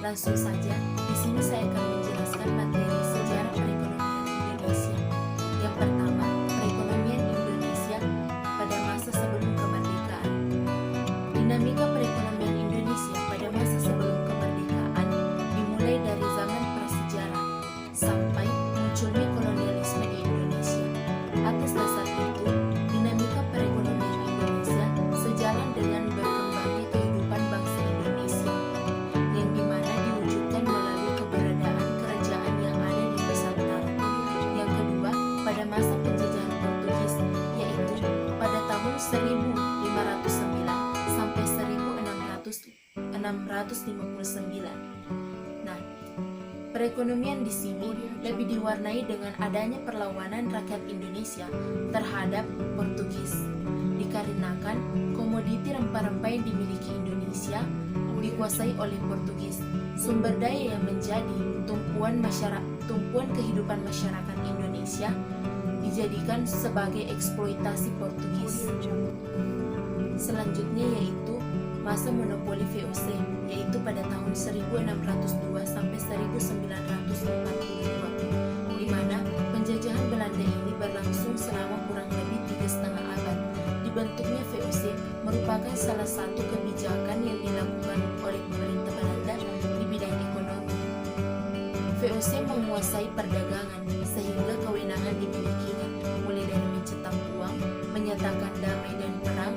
Langsung saja, di sini saya akan menjelaskan materi sejarah perekonomian Indonesia. Yang pertama, perekonomian Indonesia pada masa sebelum kemerdekaan. Dinamika perekonomian Indonesia pada masa sebelum kemerdekaan dimulai dari zaman prasejarah sampai munculnya kolonialisme di Indonesia. Atas dasar itu, dinamika perekonomian Indonesia sejalan dengan berkembangnya kehidupan bangsa Indonesia, yang dimana diwujudkan melalui keberadaan kerajaan yang ada di Nusantara. Yang kedua, pada masa penjajahan Portugis, yaitu pada tahun 1509 sampai 1659. Nah, perekonomian di sini lebih diwarnai dengan adanya perlawanan rakyat Indonesia terhadap Portugis, dikarenakan komoditi rempah-rempah yang dimiliki Indonesia dikuasai oleh Portugis. Sumber daya yang menjadi tumpuan kehidupan masyarakat Indonesia dijadikan sebagai eksploitasi Portugis. Selanjutnya yaitu masa monopoli VOC, yaitu pada tahun 1602 sampai 1942, di mana penjajahan Belanda ini berlangsung selama kurang lebih 3,5 abad. Dibentuknya VOC merupakan salah satu kebijakan yang dilakukan oleh pemerintah Belanda di bidang ekonomi. VOC menguasai perdagangan sehingga kewenangan dimilikinya, mulai dari mencetak uang, menyatakan damai dan perang,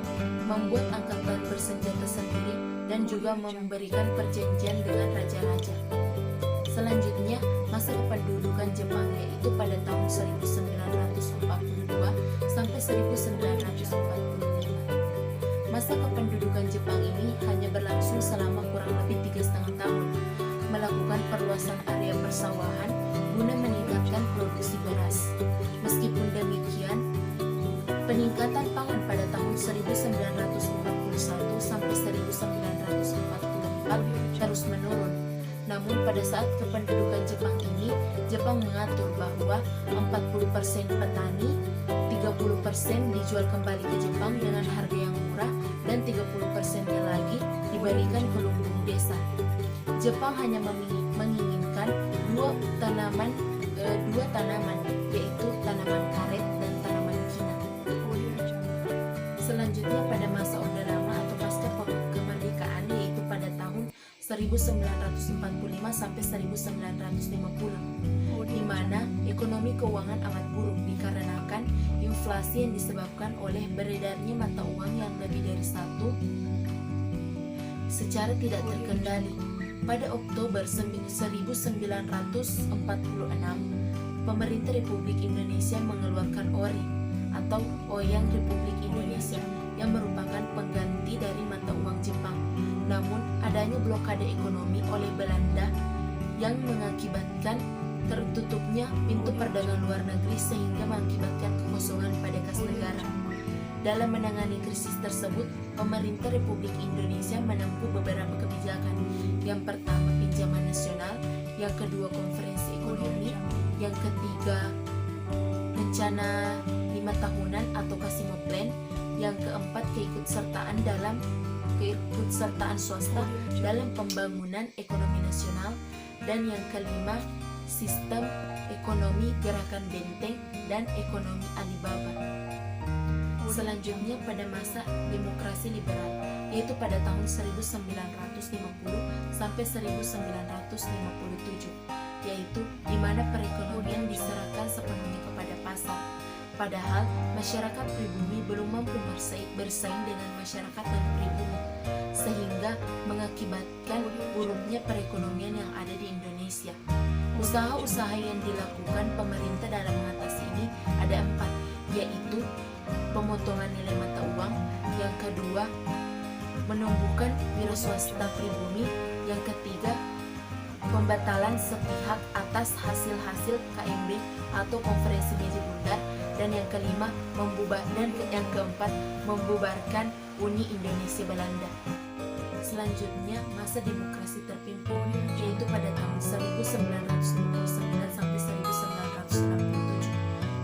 membuat angkatan bersenjata sendiri, dan juga memberikan perjanjian dengan raja-raja. Selanjutnya, masa kependudukan Jepang, yaitu pada tahun 1942 sampai 1945. Masa kependudukan Jepang ini hanya berlangsung selama kurang lebih 3,5 tahun, melakukan perluasan area persawahan guna meningkatkan produksi beras. Meskipun demikian, peningkatan pangan pada tahun 1941 sampai 1944 terus menurun. Namun pada saat kependudukan Jepang ini, Jepang mengatur bahwa 40% petani, 30% dijual kembali ke Jepang dengan harga yang murah, dan 30%-nya lagi diberikan ke lumbung desa. Jepang hanya menginginkan dua tanaman, yaitu tanaman karet dan tanaman kina. Selanjutnya pada masa Orde Lama atau pasca kemerdekaan, yaitu pada tahun 1945 sampai 1950, di mana ekonomi keuangan amat buruk dikarenakan inflasi yang disebabkan oleh beredarnya mata uang yang lebih dari satu secara tidak terkendali. Pada Oktober 1946, pemerintah Republik Indonesia mengeluarkan ORI atau Oyang Republik Indonesia yang merupakan pengganti dari mata uang Jepang. Namun adanya blokade ekonomi oleh Belanda yang mengakibatkan tertutupnya pintu perdagangan luar negeri sehingga mengakibatkan kekosongan pada kas negara. Dalam menangani krisis tersebut, pemerintah Republik Indonesia menempuh beberapa kebijakan. Yang pertama, pinjaman nasional, yang kedua, konferensi ekonomi, yang ketiga, rencana 5 tahunan atau Kasino Plan, yang keempat, keikutsertaan swasta dalam pembangunan ekonomi nasional, dan yang kelima, sistem ekonomi gerakan benteng dan ekonomi Alibaba. Selanjutnya pada masa demokrasi liberal, yaitu pada tahun 1950 sampai 1957, yaitu di mana perekonomian diserahkan sepenuhnya kepada pasar. Padahal masyarakat pribumi belum mampu bersaing dengan masyarakat non-pribumi, sehingga mengakibatkan buruknya perekonomian yang ada di Indonesia. Usaha-usaha yang dilakukan pemerintah dalam mengatasi ini ada 4, yaitu pemotongan nilai mata uang, yang kedua, menumbuhkan wira swasta pribumi, yang ketiga, pembatalan sepihak atas hasil-hasil KMB atau konferensi meja bundar, dan yang kelima, yang keempat, membubarkan Uni Indonesia Belanda. Selanjutnya, masa demokrasi terpimpin, yaitu pada tahun 1959 sampai 1967,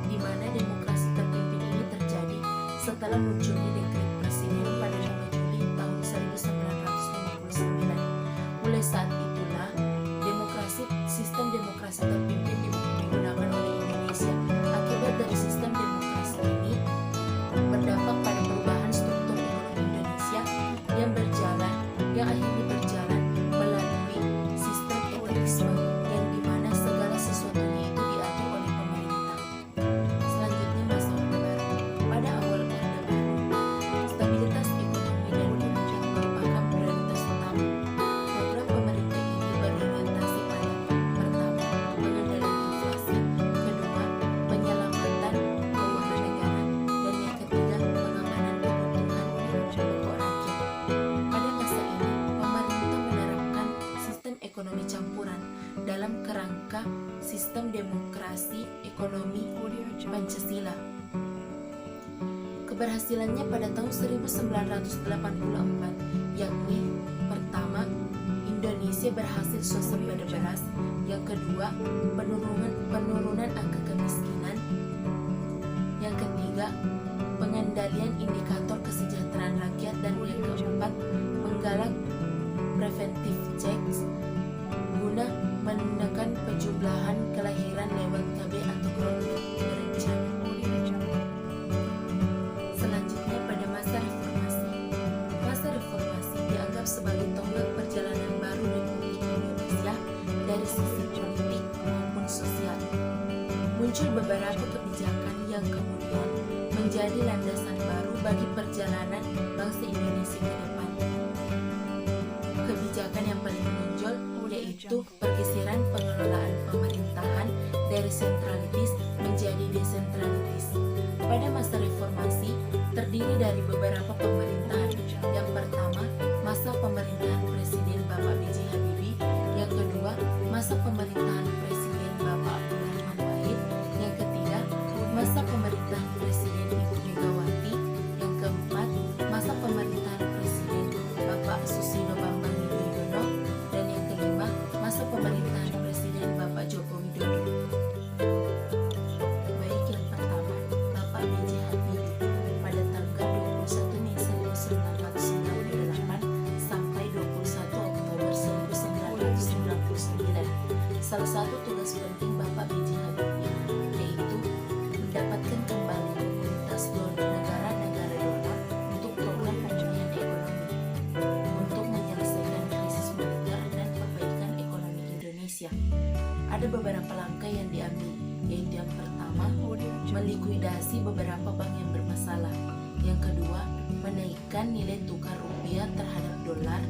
di mana demokrasi terpimpin ini terjadi setelah munculnya dekret presiden pada 5 Juli tahun 1959. Mulai saat itulah yang akhirnya berjalan melalui sistem etatisme yang dimana segala sesuatunya itu diatur oleh pemerintah. Selanjutnya masa Orde Baru. Pada awal Orde Baru, stabilitas ekonomi dan politik merupakan prioritas utama. Program pemerintah ini berorientasi pada pertama, pengendalian inflasi, kedua, penyelamatan keuangan negara, dan yang ketiga, pengamanan kebutuhan pokok rakyat. Pada masa ini, pemerintah menerapkan sistem ekonomi campuran dalam kerangka sistem demokrasi ekonomi Pancasila. Keberhasilannya pada tahun 1984, yakni pertama, Indonesia berhasil swasembada beras, yang kedua, penurunan angka kemiskinan, yang ketiga, pengendalian indikator kesejahteraan rakyat, dan yang keempat, menggalak preventive checks guna menekan penjumlahan kelahiran lewat KB atau kronik berencana. Selanjutnya pada masa reformasi. Masa reformasi dianggap sebagai tonggak perjalanan baru Republik Indonesia dari sisi politik maupun sosial. Muncul beberapa kebijakan yang kemudian menjadi landasan baru bagi perjalanan bangsa Indonesia ke depan. Kebijakan yang paling menonjol yaitu pergeseran pengelolaan pemerintahan dari sentralitis menjadi desentralitis. Pada masa reformasi terdiri dari beberapa pemerintahan. Yang pertama, masa pemerintahan Presiden Bapak B.J. Habibie. Yang kedua, masa pemerintahan Presiden Bapak Abdurrahman Wahid. Yang ketiga, masa pemerintahan Presiden Ibu Megawati. Yang keempat, masa pemerintahan Presiden Bapak Susilo Bambang Yudhoyono. Dan yang kelima, masa pemerintahan Presiden Bapak Joko Widodo. Baik, yang pertama, Bapak B.J. Habibie pada tanggal 21 Mei 1998 sampai 21 Oktober 1999. Salah satu tugas penting Bapak B.J. Habibie yaitu mendapatkan kembali komunitas negara-negara donor untuk program pemulihan ekonomi untuk menyelesaikan krisis moneter dan perbaikan ekonomi Indonesia. Ada beberapa langkah yang diambil, yaitu yang pertama, melikuidasi beberapa bank yang bermasalah. Yang kedua, menaikkan nilai tukar rupiah terhadap dolar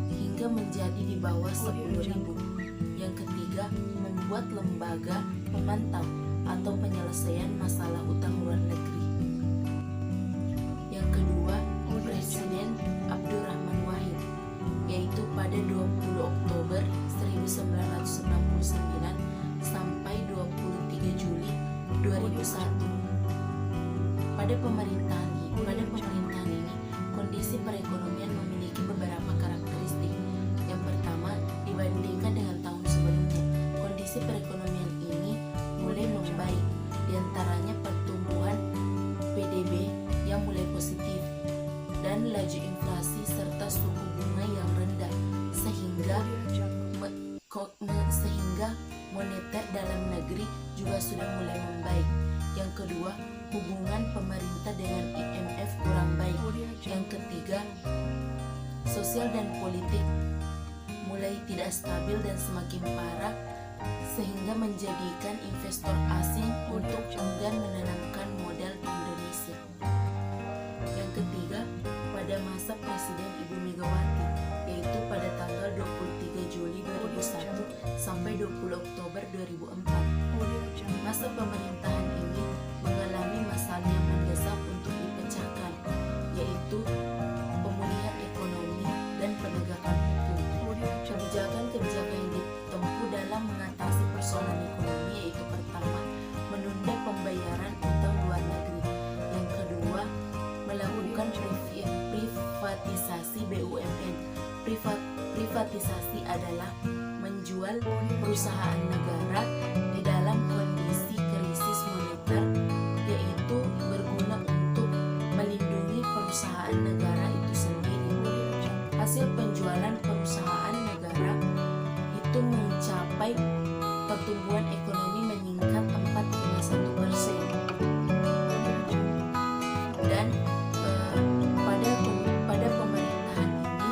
hingga menjadi di bawah 10.000. Yang ketiga, membuat lembaga pemantau atau penyelesaian masalah utang luar negeri. Yang kedua, Presiden Abdurrahman Wahid, yaitu pada 20 Oktober 1999 sampai 23 Juli 2001. Pada pemerintahan ini, kondisi perekonomian memiliki beberapa karakteristik. Yang pertama, dibandingkan dengan tahun sebelumnya, kondisi perekonomian ini mulai membaik, diantaranya pertumbuhan PDB yang mulai positif dan laju inflasi serta suku bunga yang rendah sehingga moneter dalam negeri juga sudah mulai membaik. Yang kedua, hubungan pemerintah dengan IMF kurang baik. Yang ketiga, sosial dan politik mulai tidak stabil dan semakin parah sehingga menjadikan investor asing untuk enggan menanamkan modal di Indonesia. Yang ketiga, pada masa Presiden Ibu Megawati, yaitu pada tanggal 23 Juli 2001 sampai 20 Oktober 2004. Masa pemerintahan ini mengalami masalah yang mendesak untuk dipecahkan, yaitu pemulihan ekonomi dan penegakan hukum. Kebijakan-kebijakan yang ditempuh dalam mengatasi persoalan ekonomi yaitu pertama, menunda pembayaran utang luar negeri. Yang kedua, melakukan privatisasi BUMN. Privatisasi adalah menjual perusahaan negara di dalam kondisi krisis moneter, yaitu berguna untuk melindungi perusahaan negara itu sendiri. Hasil penjualan perusahaan negara itu mencapai pertumbuhan ekonomi meningkat 4,1%. Dan pada pemerintahan ini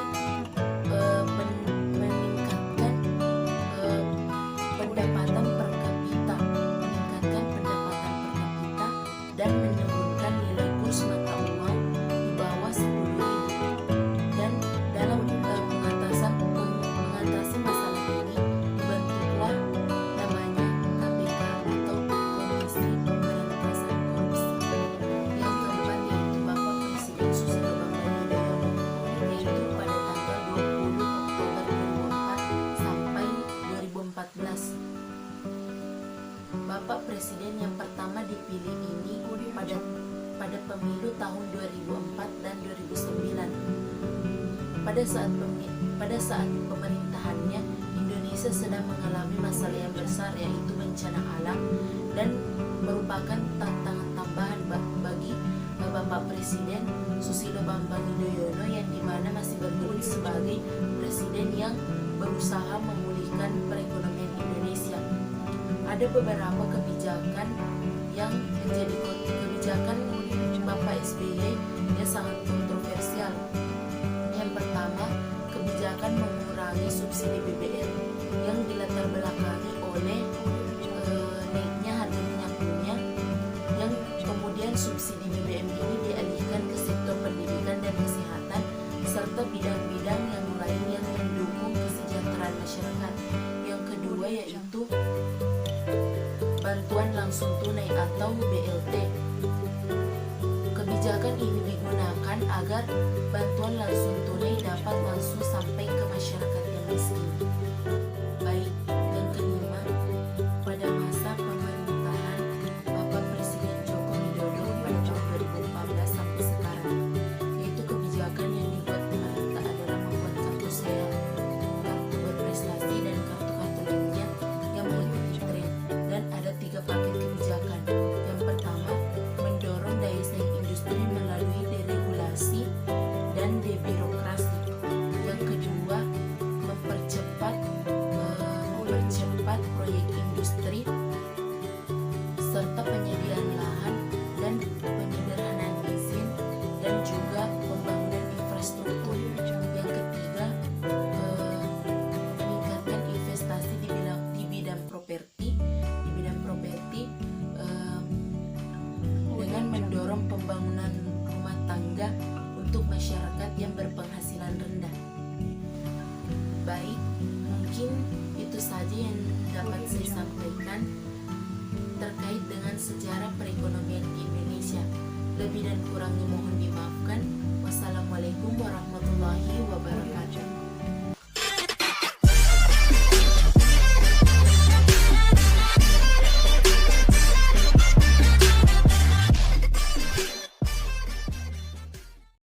presiden yang pertama dipilih ini pada pemilu tahun 2004 dan 2009. Pada saat pemerintahannya, Indonesia sedang mengalami masalah yang besar, yaitu bencana alam, dan merupakan tantangan tambahan bagi Bapak Presiden Susilo Bambang Yudhoyono, yang dimana masih bergelut sebagai presiden yang berusaha memulihkan perekonomian Indonesia. Ada beberapa kebijakan yang menjadi kebijakan Bapak SBY yang sangat kontroversial. Yang pertama, kebijakan mengurangi subsidi BBM yang dilatar belakangi oleh naiknya harga minyak dunia, yang kemudian subsidi BBM ini dialihkan ke sektor pendidikan dan kesehatan serta bidang-bidang yang lain yang mendukung kesejahteraan masyarakat. Yang kedua yaitu bantuan langsung tunai atau BLT. Kebijakan ini digunakan agar bantuan langsung tunai dapat langsung sampai ke masyarakat yang miskin. Baik, yang kelima, pada masa pemerintahan Bapak Presiden Joko Widodo pada tahun 2014 sampai sekarang, yaitu kebijakan yang dibuat pemerintah adalah membuat kartu sehat, kartu berprestasi, dan kartu-kartu lainnya yang mengikuti tren. Dan ada 3 paket kebijakan. Yang pertama, mendorong daya saing industri melalui deregulasi dan debirokrasi. Yang kedua, mempercepat proyek industri serta penyediaan lahan dan penyederhanaan izin dan juga pembangunan infrastruktur. Yang ketiga, meningkatkan investasi di bidang properti dengan mendorong pembangunan rumah tangga untuk masyarakat yang berpenghasilan rendah. Baik, mungkin itu saja yang dapat saya sampaikan terkait dengan sejarah perekonomian di Indonesia. Lebih dan kurangnya mohon dimaafkan.